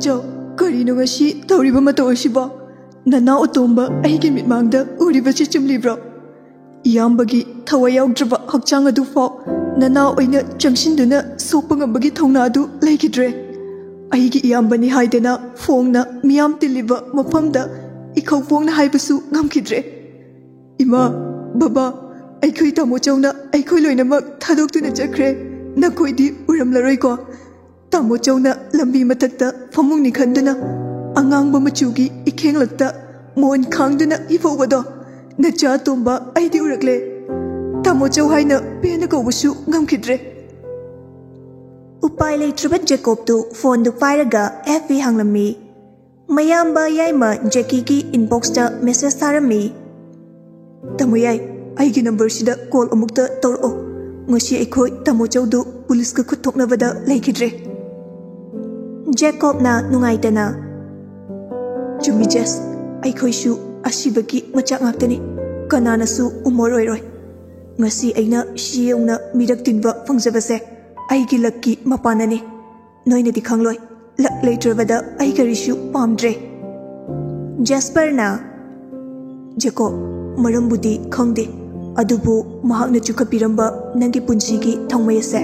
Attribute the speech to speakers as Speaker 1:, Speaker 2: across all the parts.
Speaker 1: ꯇꯥꯃꯣꯆꯧ ꯀꯔꯤꯅꯣ ꯉꯁꯤ ꯇꯧꯔꯤꯕ ꯃꯇꯧ ꯑꯁꯤꯕꯣ ꯅꯅꯥꯎ ꯑꯇꯣꯝꯕ ꯑꯩꯒꯤ ꯃꯤꯠꯃꯥꯡꯗ ꯎꯔꯤꯕꯁꯤ ꯆꯨꯝꯂꯤꯕ꯭ꯔꯣ ꯏꯌꯥꯝꯕꯒꯤ ꯊꯋꯥꯏ ꯌꯥꯎꯗ꯭ꯔꯕ ꯍꯛꯆꯥꯡ ꯑꯗꯨꯐꯥꯎ ꯅꯅꯥꯎ ꯑꯣꯏꯅ ꯆꯪꯁꯤꯟꯗꯨꯅ ꯁꯣꯛꯄ ꯉꯝꯕꯒꯤ ꯊꯧꯅꯥ ꯑꯗꯨ ꯂꯩꯈꯤꯗ꯭ꯔꯦ ꯑꯩꯒꯤ ꯏꯌꯥꯝꯕꯅꯤ ꯍꯥꯏꯗꯅ ꯐꯣꯡꯅ ꯃꯤꯌꯥꯝ ꯇꯤꯜꯂꯤꯕ ꯃꯐꯝꯗ ꯏꯈꯧ ꯐꯣꯡꯅ ꯍꯥꯏꯕꯁꯨ ꯉꯝꯈꯤꯗ꯭ꯔꯦ ꯏꯃꯥ ꯕꯕꯥ ꯑꯩꯈꯣꯏ ꯇꯥꯃꯣꯆꯧꯅ ꯑꯩꯈꯣꯏ ꯂꯣꯏꯅꯃꯛ ꯊꯥꯗꯣꯛꯇꯨꯅ ꯆꯠꯈ꯭ರೆ ꯅꯈꯣꯏꯗꯤ ꯎꯔꯝꯂꯔꯣꯏꯀꯣ ꯇꯥꯃꯣꯆꯧꯅ ꯂꯝꯕꯤ ꯃꯊꯛꯇ ꯐꯃꯨꯡꯅꯤ ꯈꯟꯗꯨꯅ ꯑꯉꯥꯡꯕ ꯃꯆꯨꯒꯤ ꯏꯈꯦꯡꯂꯛꯇ ꯃꯣꯟ ꯈꯥꯡꯗꯨꯅ ꯍꯤꯐꯧꯕꯗꯣ ꯅꯆꯥ ꯑꯇꯣꯝꯕ ꯑꯩꯗꯤ ꯎꯔꯛꯂꯦ ꯇꯥꯃꯣꯆꯧ ꯍꯥꯏꯅ ꯄꯦꯟꯅ ꯀꯧꯕꯁꯨ ꯉꯝꯈꯤꯗ꯭ꯔꯦ
Speaker 2: ꯎꯄꯥꯏ ꯂꯩꯇ꯭ꯔꯕ ꯖꯦꯀꯣꯕꯇꯨ ꯐꯣꯟꯗꯨ ꯄꯥꯏꯔꯒ FB ꯍꯥꯡꯂꯝꯃꯤ ꯃꯌꯥꯝꯕ ꯌꯥꯏꯃ ꯖꯦꯀꯤꯒꯤ ꯏꯟꯕꯣꯛꯁꯇ ꯃꯦꯁꯦꯖ ꯊꯥꯔꯝꯃꯤ
Speaker 1: ꯇꯥꯃꯣ ꯌꯥꯏ ꯑꯩꯒꯤ ꯅꯝꯕꯔꯁꯤꯗ ꯀꯣꯜ ꯑꯃꯨꯛꯇ ꯇꯧꯔꯛꯑꯣ ꯉꯁꯤ ꯑꯩꯈꯣꯏ ꯇꯥꯃꯣꯆꯧꯗꯨ ꯄꯨꯂꯤꯁꯀ ꯈꯨꯠ ꯊꯣꯛꯅꯕꯗ ꯂꯩꯈꯤꯗ꯭ꯔꯦ
Speaker 2: ꯖꯦꯀꯣꯕꯅ ꯅꯨꯡꯉꯥꯏꯇꯅ
Speaker 1: ꯆꯨꯝꯃꯤ ꯖꯦꯁ ꯑꯩꯈꯣꯏꯁꯨ ꯑꯁꯤꯕꯒꯤ ꯃꯆꯥꯛ ꯉꯥꯛꯇꯅꯤ ꯀꯅꯥꯅꯁꯨ ꯎꯃꯣꯔ ꯑꯣꯏꯔꯣꯏ ꯉꯁꯤ ꯑꯩꯅ ꯁꯤ ꯌꯧꯅ ꯃꯤꯔꯛ ꯇꯤꯟꯕ ꯐꯪꯖꯕꯁꯦ ꯑꯩꯒꯤ ꯂꯛꯀꯤ ꯃꯄꯥꯟꯅꯅꯤ ꯅꯣꯏꯅꯗꯤ ꯈꯪꯂꯣꯏ ꯂꯛ ꯂꯩꯇ꯭ꯔꯕꯗ ꯑꯩ ꯀꯔꯤꯁꯨ ꯄꯥꯝꯗ꯭ꯔꯦ
Speaker 2: ꯖꯦꯁꯄꯔꯅ
Speaker 1: ꯖꯦꯀꯣꯕ ꯃꯔꯝꯕꯨꯗꯤ ꯈꯪꯗꯦ ꯑꯗꯨꯕꯨ ꯃꯍꯥꯛꯅ ꯆꯨꯈꯠꯄꯤꯔꯝꯕ ꯅꯪꯒꯤ ꯄꯨꯟꯁꯤꯒꯤ ꯊꯧꯃꯩ ꯑꯁꯦ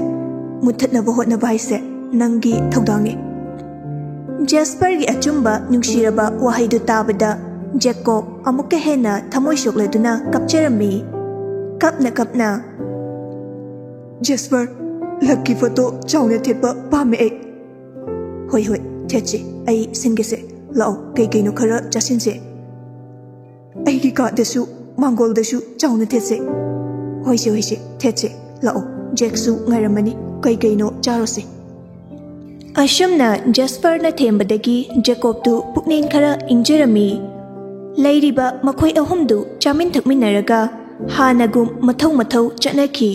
Speaker 1: ꯃꯨꯠꯊꯠꯅꯕ ꯍꯣꯠꯅꯕ ꯍꯥꯏꯁꯦ ꯅꯪꯒꯤ ꯊꯧꯗꯥꯡꯅꯤ
Speaker 2: ꯖꯦꯁꯄꯔꯒꯤ ꯑꯆꯨꯝꯕ ꯅꯨꯡꯁꯤꯔꯕ ꯋꯥꯍꯩꯗꯨ ꯇꯥꯕꯗ ꯖꯦꯀꯣꯕ ꯑꯃꯨꯛꯀ ꯍꯦꯟꯅ ꯊꯃꯣꯏ ꯁꯣꯛꯂꯗꯨꯅ ꯀꯞꯆꯔꯝꯃꯤ ꯀꯞꯅ ꯀꯞꯅ
Speaker 1: ꯖꯦꯁꯄꯔ ꯂꯛꯀꯤ ꯐꯣꯇꯣ ꯆꯥꯎꯅ ꯊꯦꯠꯄ ꯄꯥꯝꯃꯦ ꯑꯩ ꯍꯣꯏ ꯍꯣꯏ ꯊꯦꯠꯁꯤ ꯑꯩ ꯁꯤꯟꯒꯦꯁꯦ ꯂꯥꯛꯑꯣ ꯀꯩꯀꯩꯅꯣ ꯈꯔ ꯆꯥꯁꯤꯟꯁꯦ ꯑꯩꯒꯤ ꯀꯥꯗꯁꯨ ꯃꯥꯡꯒꯣꯜꯗꯁꯨ ꯆꯥꯎꯅ ꯊꯦꯠꯁꯦ ꯍꯣꯏꯁꯦ ꯍꯣꯏꯁꯦ ꯊꯦꯠꯁꯦ ꯂꯥꯛꯑꯣ ꯖꯦꯛꯁꯨ ꯉꯥꯏꯔꯝꯃꯅꯤ ꯀꯩꯀꯩꯅꯣ ꯆꯥꯔꯣꯁꯦ
Speaker 2: ꯑꯁꯨꯝꯅ ꯖꯦꯁꯄꯔꯅ ꯊꯦꯝꯕꯗꯒꯤ ꯖꯦꯀꯣꯕꯇꯨ ꯄꯨꯛꯅꯤꯡ ꯈꯔ ꯏꯪꯖꯔꯝꯃꯤ ꯂꯩꯔꯤꯕ ꯃꯈꯣꯏ ꯑꯍꯨꯝꯗꯨ ꯆꯥꯃꯤꯟ ꯊꯛꯃꯤꯟꯅꯔꯒ ꯍꯥꯟꯅꯒꯨꯝ ꯃꯊꯧ ꯆꯠꯅꯈꯤ